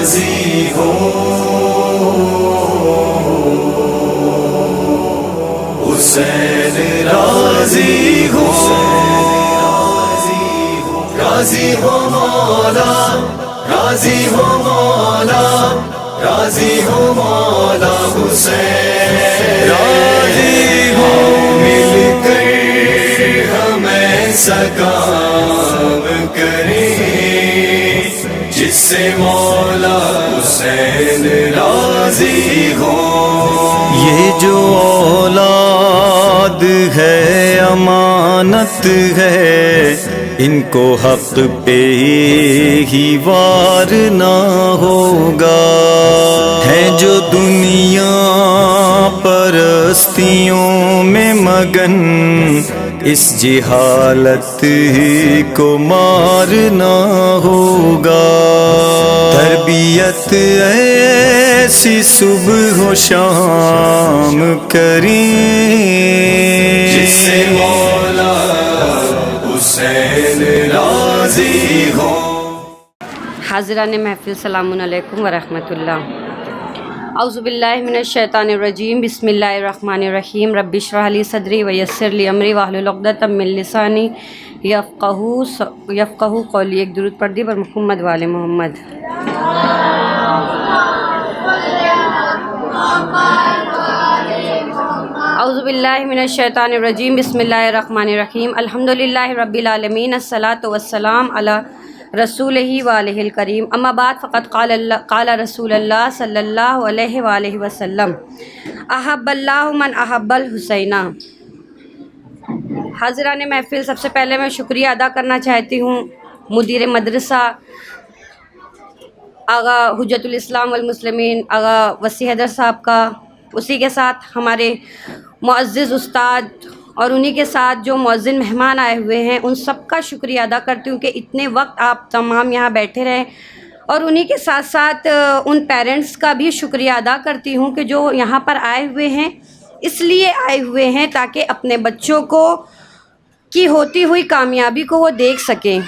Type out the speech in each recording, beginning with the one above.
راضی ہو، حسین راضی ہو، راضی ہو مولا، راضی ہو مولا، راضی ہو مولا حسین، راضی ہو مل کر ہمیں سکام کریں، جس سے مولا حسین راضی ہو۔ یہ جو اولاد ہے امانت ہے، ان کو حق پہ ہی وار نہ ہوگا، ہے جو دنیا پرستیوں میں مگن، اس جہالت کو مارنا ہوگا۔ تربیت ایسی صبح و شام کریں، جس سے مولا حسین راضی ہو۔ حاضران محفل سلام علیکم ورحمۃ اللہ۔ اعوذ باللہ من الشیطان الرجیم، بسم اللہ الرحمن الرحیم۔ رب اشرح لی صدری ویسر لی امری واحلل عقدۃ من لسانی یفقہوا قولی۔ ایک درود پڑھ دی پر محمد وآل محمد۔ اعوذ باللہ من الشیطان الرجیم، بسم اللہ الرحمن الرحیم۔ الحمدللہ رب العالمین، الصلاۃ والسلام علی رسولہ وآلہ الکریم، اما بعد فقد قال رسول اللہ صلی اللہ علیہ وآلہ وسلم، احب اللہ من احب الحسین۔ حاضران محفل، سب سے پہلے میں شکریہ ادا کرنا چاہتی ہوں مدیر مدرسہ آغا حجت الاسلام والمسلمین آغا وسیع حیدر صاحب کا، اسی کے ساتھ ہمارے معزز استاد اور انہی کے ساتھ جو معزز مہمان آئے ہوئے ہیں، ان سب کا شکریہ ادا کرتی ہوں کہ اتنے وقت آپ تمام یہاں بیٹھے رہیں، اور انہی کے ساتھ ساتھ ان پیرنٹس کا بھی شکریہ ادا کرتی ہوں کہ جو یہاں پر آئے ہوئے ہیں، اس لیے آئے ہوئے ہیں تاکہ اپنے بچوں کو کی ہوتی ہوئی کامیابی کو وہ دیکھ سکیں۔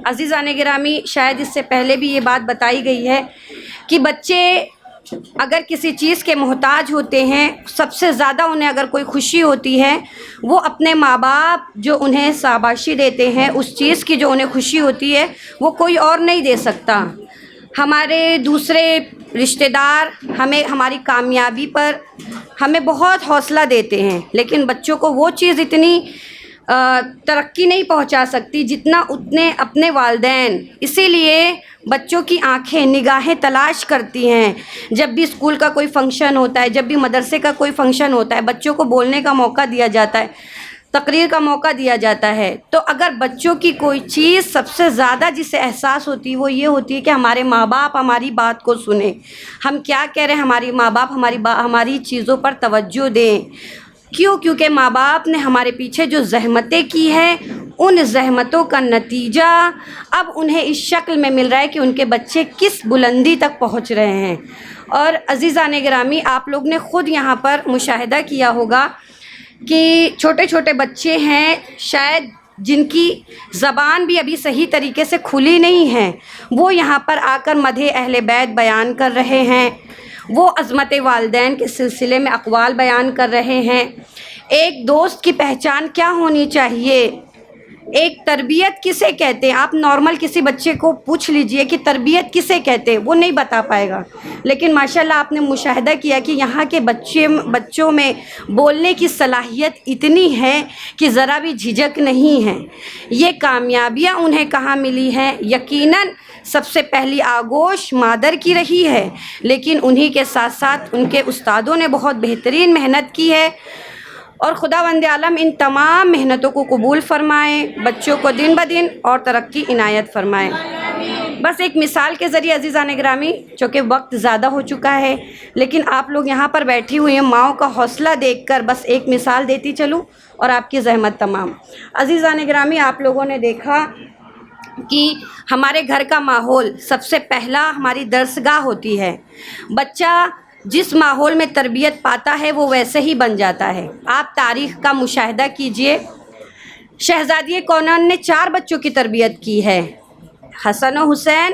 عزیزان گرامی، شاید اس سے پہلے بھی یہ بات بتائی گئی ہے کہ بچے اگر کسی چیز کے محتاج ہوتے ہیں، سب سے زیادہ انہیں اگر کوئی خوشی ہوتی ہے، وہ اپنے ماں باپ جو انہیں شاباشی دیتے ہیں، اس چیز کی جو انہیں خوشی ہوتی ہے وہ کوئی اور نہیں دے سکتا۔ ہمارے دوسرے رشتہ دار ہمیں ہماری کامیابی پر ہمیں بہت حوصلہ دیتے ہیں، لیکن بچوں کو وہ چیز اتنی ترقی نہیں پہنچا سکتی جتنا اتنے اپنے والدین۔ اسی لیے بچوں کی آنکھیں نگاہیں تلاش کرتی ہیں، جب بھی اسکول کا کوئی فنکشن ہوتا ہے، جب بھی مدرسے کا کوئی فنکشن ہوتا ہے، بچوں کو بولنے کا موقع دیا جاتا ہے، تقریر کا موقع دیا جاتا ہے، تو اگر بچوں کی کوئی چیز سب سے زیادہ جسے احساس ہوتی ہے وہ یہ ہوتی ہے کہ ہمارے ماں باپ ہماری بات کو سنیں، ہم کیا کہہ رہے ہیں، ہماری ماں باپ ہماری چیزوں پر توجہ دیں۔ کیونکہ ماں باپ نے ہمارے پیچھے جو زحمتیں کی ہیں، ان زحمتوں کا نتیجہ اب انہیں اس شکل میں مل رہا ہے کہ ان کے بچے کس بلندی تک پہنچ رہے ہیں۔ اور عزیزان گرامی، آپ لوگ نے خود یہاں پر مشاہدہ کیا ہوگا کہ چھوٹے چھوٹے بچے ہیں شاید جن کی زبان بھی ابھی صحیح طریقے سے کھلی نہیں ہے، وہ یہاں پر آ کر مدح اہل بیت بیان کر رہے ہیں، وہ عظمت والدین کے سلسلے میں اقوال بیان کر رہے ہیں۔ ایک دوست کی پہچان کیا ہونی چاہیے، ایک تربیت کسے کہتے ہیں، آپ نارمل کسی بچے کو پوچھ لیجئے کہ تربیت کسے کہتے ہیں، وہ نہیں بتا پائے گا، لیکن ماشاءاللہ آپ نے مشاہدہ کیا کہ یہاں کے بچوں میں بولنے کی صلاحیت اتنی ہے کہ ذرا بھی جھجک نہیں ہے۔ یہ کامیابیاں انہیں کہاں ملی ہیں؟ یقیناً سب سے پہلی آغوش مادر کی رہی ہے، لیکن انہی کے ساتھ ساتھ ان کے استادوں نے بہت بہترین محنت کی ہے، اور خداوند عالم ان تمام محنتوں کو قبول فرمائے، بچوں کو دن بدن اور ترقی عنایت فرمائے۔ بس ایک مثال کے ذریعے عزیزان گرامی، چونکہ وقت زیادہ ہو چکا ہے، لیکن آپ لوگ یہاں پر بیٹھی ہوئی ہیں، ماؤں کا حوصلہ دیکھ کر بس ایک مثال دیتی چلوں اور آپ کی زحمت تمام۔ عزیزان گرامی، آپ لوگوں نے دیکھا کہ ہمارے گھر کا ماحول سب سے پہلا ہماری درسگاہ ہوتی ہے۔ بچہ جس ماحول میں تربیت پاتا ہے وہ ویسے ہی بن جاتا ہے۔ آپ تاریخ کا مشاہدہ کیجئے، شہزادی کونین نے 4 بچوں کی تربیت کی ہے، حسن و حسین